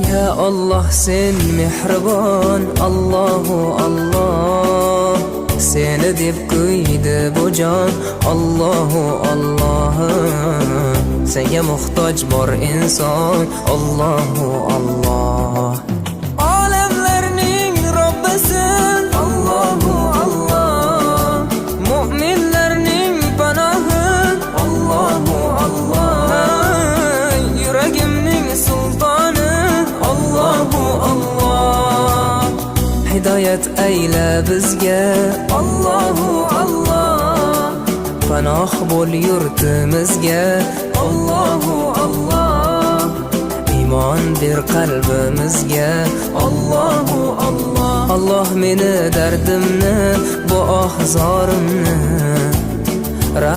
Ya Allah sen mehribon, Allahu Allah. Seni deb kuydi bu jon, Allahu Allah. Senga muhtoj bor inson, Allahu Allah. Olamlarning Robbisin, Allahu Allah. Mu'minlarning panohi, Allahu Allah. Yuragimning sultoni, Allahu Allah. Hidayat ayla bizga, Allahu Allah. Panoh bo'l yurtimizga, Allahu Allah. Iymon ber qalbimizga, Allahu Allah. Allah meni dardimni, bu ohzorimni